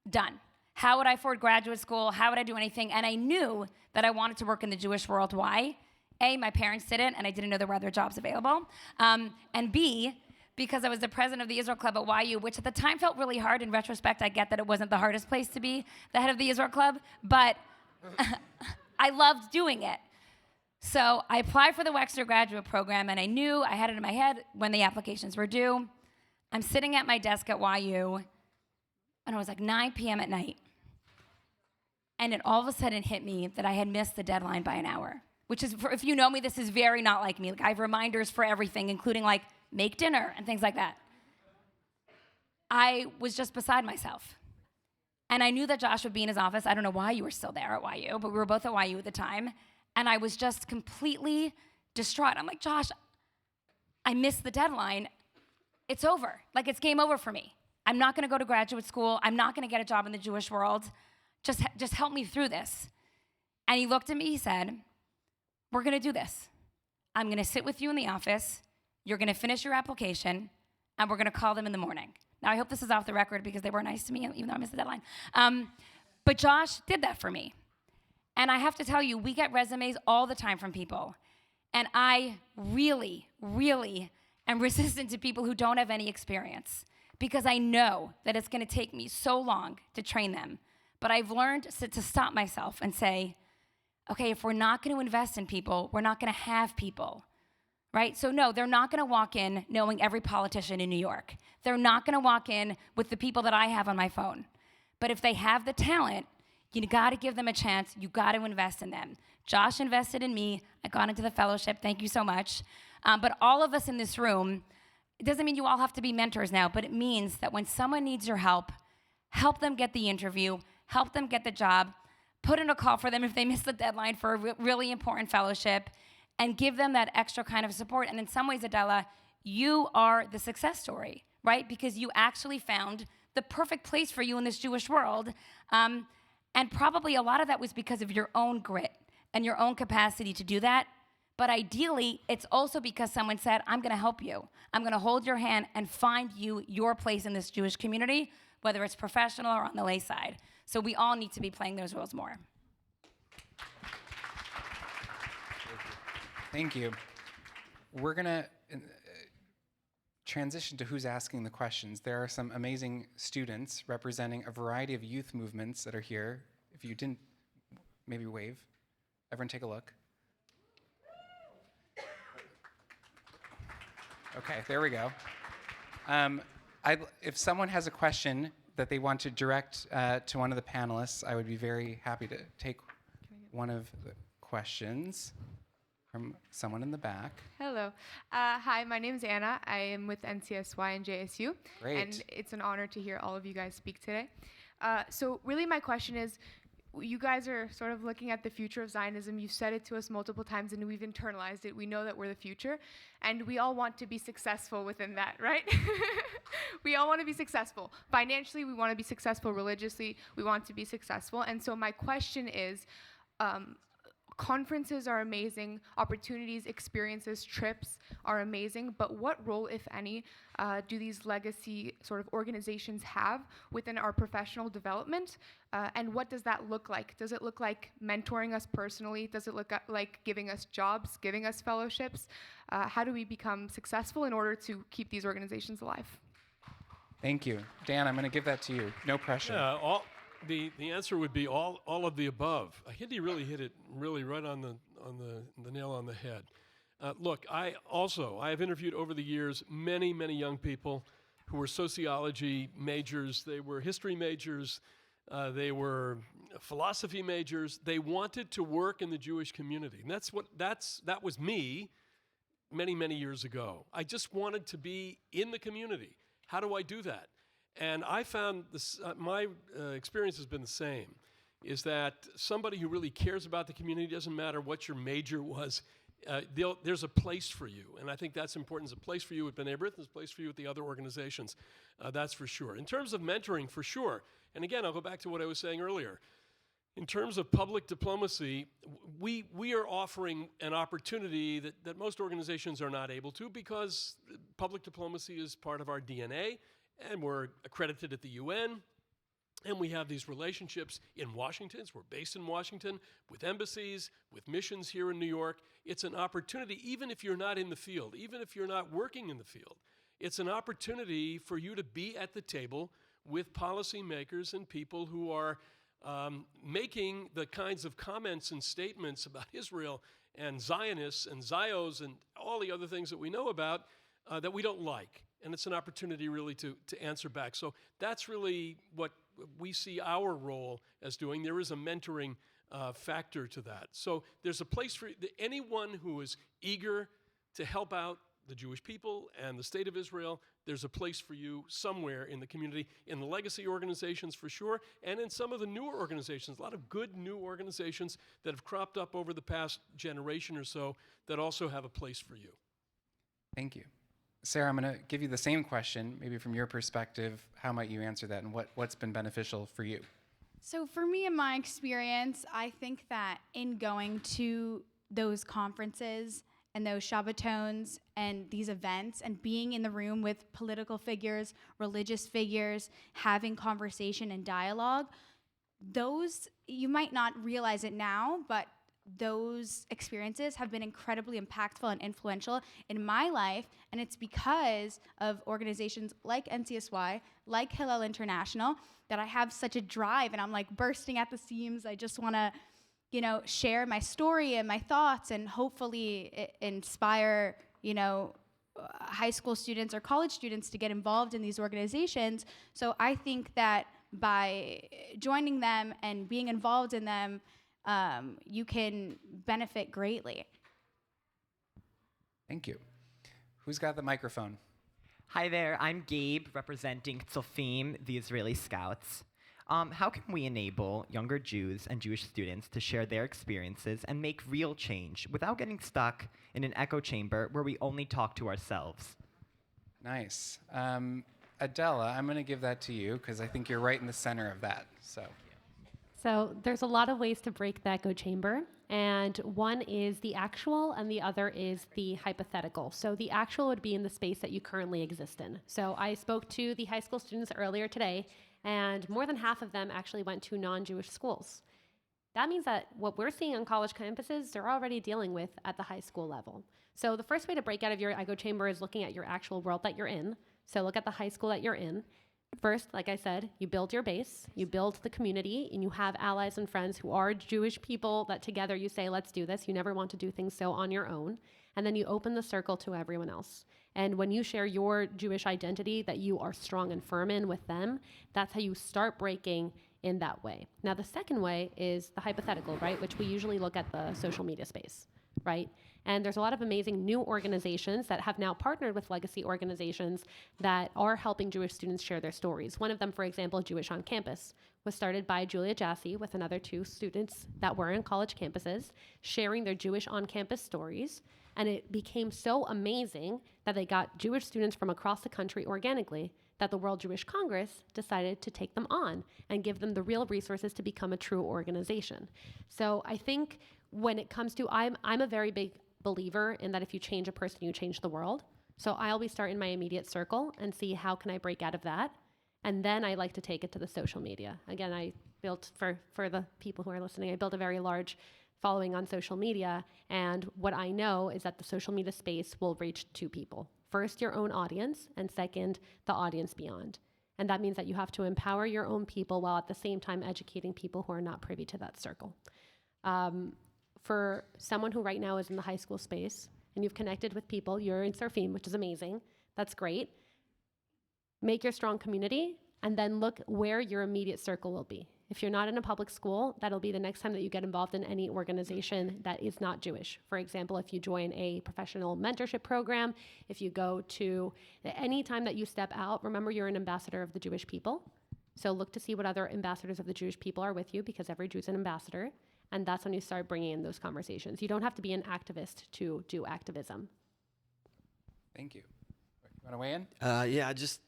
done. How would I afford graduate school? How would I do anything? And I knew that I wanted to work in the Jewish world. Why? A, my parents didn't, and I didn't know there were other jobs available. And B, because I was the president of the Israel Club at YU, which at the time felt really hard. In retrospect, I get that it wasn't the hardest place to be the head of the Israel Club, but I loved doing it. So I applied for the Wexner graduate program, and I knew, I had it in my head when the applications were due. I'm sitting at my desk at YU, and it was like 9 p.m. at night. And it all of a sudden hit me that I had missed the deadline by an hour, which is, if you know me, this is very not like me. Like, I have reminders for everything, including like make dinner and things like that. I was just beside myself. And I knew that Josh would be in his office. I don't know why you were still there at YU, but we were both at YU at the time. And I was just completely distraught. I'm like, Josh, I missed the deadline. It's over. Like, it's game over for me. I'm not gonna go to graduate school. I'm not gonna get a job in the Jewish world. Just help me through this. And he looked at me, he said, we're gonna do this. I'm gonna sit with you in the office. You're gonna finish your application, and we're gonna call them in the morning. Now, I hope this is off the record because they were nice to me, even though I missed the deadline. But Josh did that for me. And I have to tell you, we get resumes all the time from people. And I really, really am resistant to people who don't have any experience, because I know that it's gonna take me so long to train them. But I've learned to stop myself and say, okay, if we're not gonna invest in people, we're not gonna have people, right? So no, they're not gonna walk in knowing every politician in New York. They're not gonna walk in with the people that I have on my phone. But if they have the talent, you gotta give them a chance. You gotta invest in them. Josh invested in me. I got into the fellowship. Thank you so much. But all of us in this room, it doesn't mean you all have to be mentors now, but it means that when someone needs your help them get the interview, help them get the job, put in a call for them if they miss the deadline for a really important fellowship, and give them that extra kind of support. And in some ways, Adela, you are the success story, right? Because you actually found the perfect place for you in this Jewish world. And probably a lot of that was because of your own grit and your own capacity to do that. But ideally, it's also because someone said, I'm gonna help you. I'm gonna hold your hand and find you your place in this Jewish community, whether it's professional or on the lay side. So we all need to be playing those roles more. Thank you. We're gonna transition to who's asking the questions. There are some amazing students representing a variety of youth movements that are here. If you didn't, maybe wave. Everyone take a look. Okay, there we go. If someone has a question that they want to direct to one of the panelists, I would be very happy to take one of the questions from someone in the back. Hello. Hi, my name is Anna. I am with NCSY and JSU. Great. And it's an honor to hear all of you guys speak today. So really my question is, you guys are sort of looking at the future of Zionism. You've said it to us multiple times and we've internalized it. We know that we're the future and we all want to be successful within that, right? We all want to be successful. Financially, we want to be successful. Religiously, we want to be successful. And so my question is, conferences are amazing, opportunities, experiences, trips are amazing, but what role, if any, do these legacy sort of organizations have within our professional development? And what does that look like? Does it look like mentoring us personally? Does it look like giving us jobs, giving us fellowships? How do we become successful in order to keep these organizations alive? Thank you. Dan, I'm going to give that to you. No pressure. Yeah, the answer would be all of the above. Hindi really hit it really right on the nail on the head. Look, I have interviewed over the years many young people who were sociology majors, they were history majors, they were philosophy majors. They wanted to work in the Jewish community, and that was me many years ago. I just wanted to be in the community. How do I do that? And I found this, my experience has been the same, is that somebody who really cares about the community, doesn't matter what your major was, there's a place for you. And I think that's important. There's a place for you at B'nai B'rith, there's a place for you at the other organizations. That's for sure. In terms of mentoring, for sure. And again, I'll go back to what I was saying earlier. In terms of public diplomacy, we are offering an opportunity that most organizations are not able to, because public diplomacy is part of our DNA. And we're accredited at the UN, and we have these relationships in Washington. So we're based in Washington with embassies, with missions here in New York. It's an opportunity, even if you're not in the field, even if you're not working in the field, it's an opportunity for you to be at the table with policymakers and people who are making the kinds of comments and statements about Israel and Zionists and Zios and all the other things that we know about that we don't like. And it's an opportunity really to answer back. So that's really what we see our role as doing. There is a mentoring factor to that. So there's a place for anyone who is eager to help out the Jewish people and the state of Israel. There's a place for you somewhere in the community, in the legacy organizations for sure, and in some of the newer organizations, a lot of good new organizations that have cropped up over the past generation or so that also have a place for you. Thank you. Sarah, I'm going to give you the same question, maybe from your perspective. How might you answer that, and what's been beneficial for you? So for me, in my experience, I think that in going to those conferences and those Shabbatones and these events and being in the room with political figures, religious figures, having conversation and dialogue, those, you might not realize it now, but those experiences have been incredibly impactful and influential in my life, and it's because of organizations like NCSY, like Hillel International, that I have such a drive, and I'm like bursting at the seams. I just want to, share my story and my thoughts, and hopefully inspire, high school students or college students to get involved in these organizations. So I think that by joining them and being involved in them, you can benefit greatly. Thank you. Who's got the microphone? Hi there, I'm Gabe, representing Tzofim, the Israeli Scouts. How can we enable younger Jews and Jewish students to share their experiences and make real change without getting stuck in an echo chamber where we only talk to ourselves? Nice. Adela, I'm going to give that to you because I think you're right in the center of that. So there's a lot of ways to break the echo chamber, and one is the actual and the other is the hypothetical. So the actual would be in the space that you currently exist in. So I spoke to the high school students earlier today, and more than half of them actually went to non-Jewish schools. That means that what we're seeing on college campuses, they're already dealing with at the high school level. So the first way to break out of your echo chamber is looking at your actual world that you're in. So look at the high school that you're in. First, like I said, you build your base, you build the community, and you have allies and friends who are Jewish people that together you say, let's do this. You never want to do things so on your own. And then you open the circle to everyone else. And when you share your Jewish identity that you are strong and firm in with them, that's how you start breaking in that way. Now, the second way is the hypothetical, right? Which we usually look at the social media space, right? And there's a lot of amazing new organizations that have now partnered with legacy organizations that are helping Jewish students share their stories. One of them, for example, Jewish on Campus, was started by Julia Jassy with another two students that were in college campuses, sharing their Jewish on campus stories. And it became so amazing that they got Jewish students from across the country organically that the World Jewish Congress decided to take them on and give them the real resources to become a true organization. So I think when it comes to, I'm a very big believer in that if you change a person, you change the world. So I always start in my immediate circle and see how can I break out of that. And then I like to take it to the social media. Again, I built, for the people who are listening, I built a very large following on social media. And what I know is that the social media space will reach two people. First, your own audience, and second, the audience beyond. And that means that you have to empower your own people while at the same time educating people who are not privy to that circle. For someone who right now is in the high school space and you've connected with people, you're in Surfim, which is amazing. That's great. Make your strong community and then look where your immediate circle will be. If you're not in a public school, that'll be the next time that you get involved in any organization that is not Jewish. For example, if you join a professional mentorship program, if you go to any time that you step out, remember you're an ambassador of the Jewish people. So look to see what other ambassadors of the Jewish people are with you, because every Jew is an ambassador. And that's when you start bringing in those conversations. You don't have to be an activist to do activism. Thank you. You want to weigh in? Yeah, just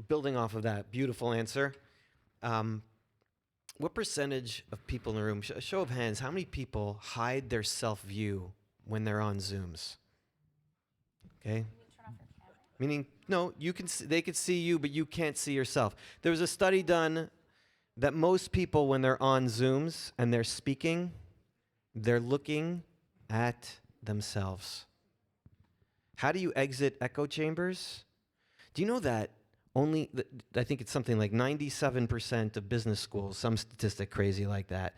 building off of that beautiful answer. What percentage of people in the room, a show of hands, how many people hide their self-view when they're on Zooms? Okay. Meaning, no, you can. They could see you, but you can't see yourself. There was a study done that most people, when they're on Zooms and they're speaking, they're looking at themselves. How do you exit echo chambers? Do you know that I think it's something like 97% of business schools, some statistic crazy like that,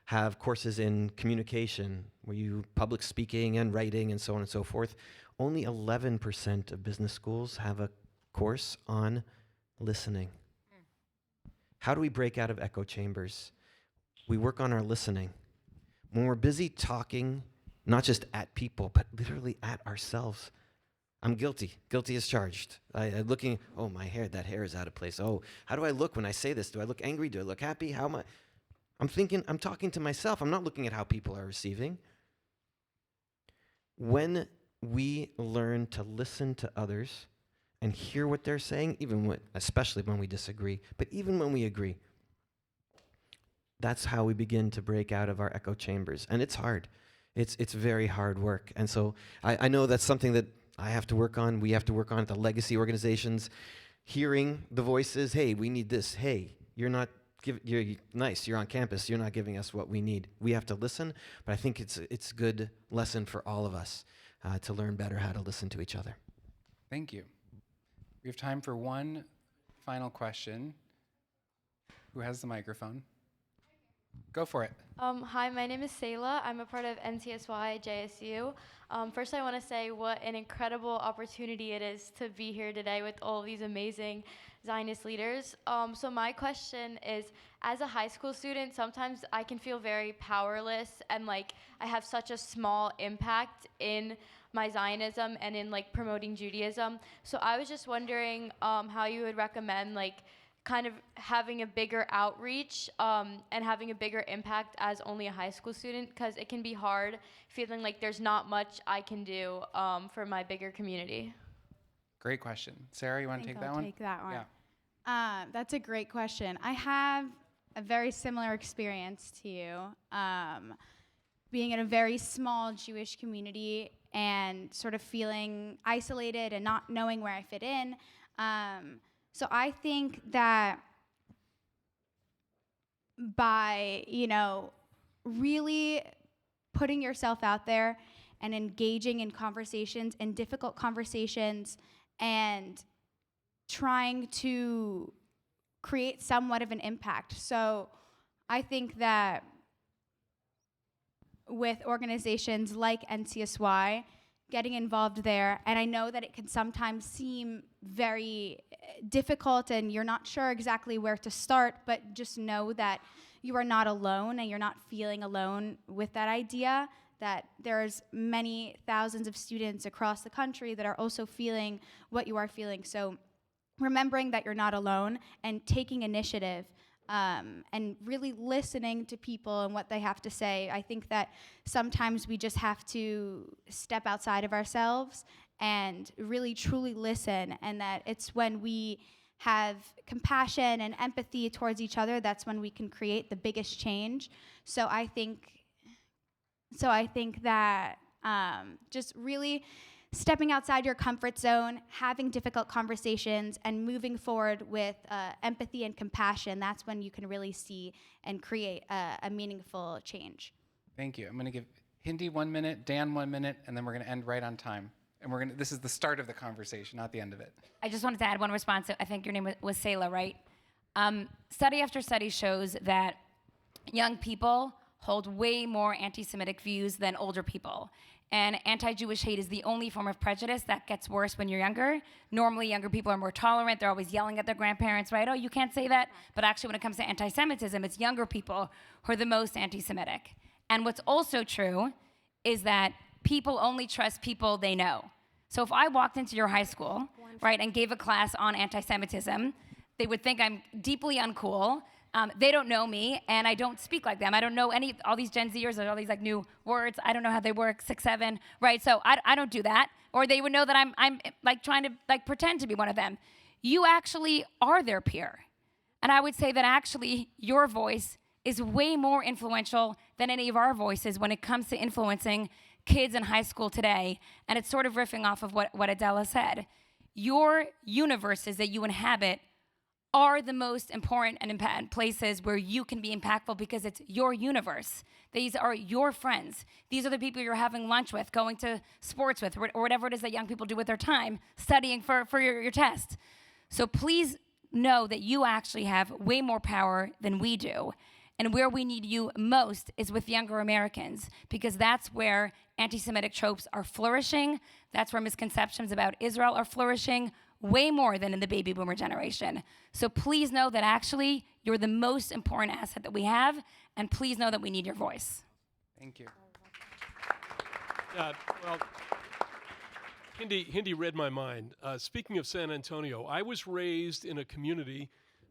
have courses in communication, where you public speaking and writing and so on and so forth. Only 11% of business schools have a course on listening. How do we break out of echo chambers? We work on our listening. When we're busy talking, not just at people, but literally at ourselves. I'm guilty. Guilty as charged. I'm looking, oh, my hair, that hair is out of place. Oh, how do I look when I say this? Do I look angry? Do I look happy? How am I? I'm thinking, I'm talking to myself. I'm not looking at how people are receiving. When we learn to listen to others and hear what they're saying, especially when we disagree, but even when we agree, that's how we begin to break out of our echo chambers. And it's hard. It's very hard work. And so I know that's something that I have to work on. We have to work on at the legacy organizations, hearing the voices. Hey, we need this. Hey, you're nice. You're on campus. You're not giving us what we need. We have to listen. But I think it's a good lesson for all of us to learn better how to listen to each other. Thank you. We have time for one final question. Who has the microphone? Go for it. Hi, my name is Sayla. I'm a part of NCSY JSU. First, I want to say what an incredible opportunity it is to be here today with all of these amazing Zionist leaders. So my question is, as a high school student, sometimes I can feel very powerless and like I have such a small impact in my Zionism and in like promoting Judaism. So I was just wondering how you would recommend like kind of having a bigger outreach and having a bigger impact as only a high school student, because it can be hard feeling like there's not much I can do for my bigger community. Great question. Sarah, you want to take that one? Take that one. Yeah. That's a great question. I have a very similar experience to you, being in a very small Jewish community and sort of feeling isolated and not knowing where I fit in. So I think that by, really putting yourself out there and engaging in conversations, in difficult conversations, and trying to create somewhat of an impact. So I think that with organizations like NCSY, getting involved there, and I know that it can sometimes seem very difficult and you're not sure exactly where to start, but just know that you are not alone and you're not feeling alone with that idea, that there's many thousands of students across the country that are also feeling what you are feeling. So remembering that you're not alone and taking initiative and really listening to people and what they have to say. I think that sometimes we just have to step outside of ourselves and really truly listen, and that it's when we have compassion and empathy towards each other, that's when we can create the biggest change. So I think that just really stepping outside your comfort zone, having difficult conversations, and moving forward with empathy and compassion, that's when you can really see and create a meaningful change. Thank you. I'm going to give Hindi 1 minute, Dan 1 minute, and then we're going to end right on time. And this is the start of the conversation, not the end of it. I just wanted to add one response. I think your name was Sayla, right? Study after study shows that young people hold way more anti-Semitic views than older people. And anti-Jewish hate is the only form of prejudice that gets worse when you're younger. Normally, younger people are more tolerant. They're always yelling at their grandparents, right? Oh, you can't say that. But actually, when it comes to anti-Semitism, it's younger people who are the most anti-Semitic. And what's also true is that people only trust people they know. So if I walked into your high school, right, and gave a class on anti-Semitism, they would think I'm deeply uncool. They don't know me, and I don't speak like them. I don't know all these Gen Zers, all these like new words. I don't know how they work, 6, 7, right? So I don't do that. Or they would know that I'm like trying to like pretend to be one of them. You actually are their peer. And I would say that actually your voice is way more influential than any of our voices when it comes to influencing kids in high school today. And it's sort of riffing off of what Adela said. Your universes that you inhabit are the most important and places where you can be impactful because it's your universe. These are your friends. These are the people you're having lunch with, going to sports with, or whatever it is that young people do with their time, studying for your test. So please know that you actually have way more power than we do. And where we need you most is with younger Americans, because that's where anti-Semitic tropes are flourishing. That's where misconceptions about Israel are flourishing. way more than in the baby boomer generation. So please know that actually you're the most important asset that we have, and please know that we need your voice. Thank you. Well, Hindi read my mind. Speaking of San Antonio, I was raised in a community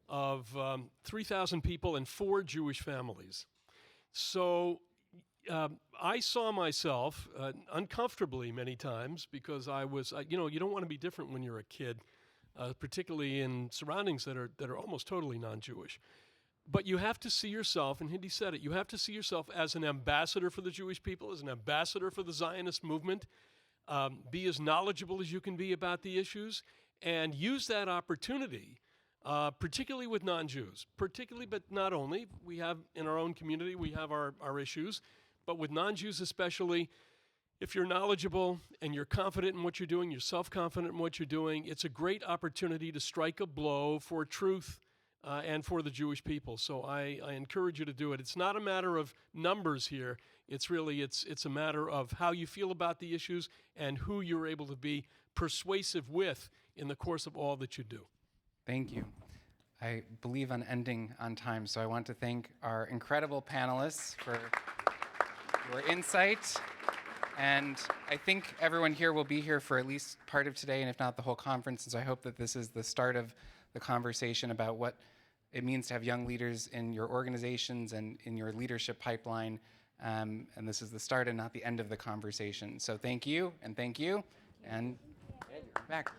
of 3,000 people and 4 Jewish families. So I saw myself uncomfortably many times because I was, you don't want to be different when you're a kid, particularly in surroundings that are almost totally non-Jewish. But you have to see yourself, and Hindi said it, you have to see yourself as an ambassador for the Jewish people, as an ambassador for the Zionist movement. Be as knowledgeable as you can be about the issues, and use that opportunity, particularly with non-Jews, particularly, but not only. We have, in our own community, we have our issues, but with non-Jews especially, if you're knowledgeable and you're confident in what you're doing, you're self-confident in what you're doing, it's a great opportunity to strike a blow for truth and for the Jewish people. So I encourage you to do it. It's not a matter of numbers here. It's a matter of how you feel about the issues and who you're able to be persuasive with in the course of all that you do. Thank you. I believe on ending on time, so I want to thank our incredible panelists for your insight. And I think everyone here will be here for at least part of today, and if not the whole conference. And so I hope that this is the start of the conversation about what it means to have young leaders in your organizations and in your leadership pipeline. And this is the start and not the end of the conversation. So thank you, and back.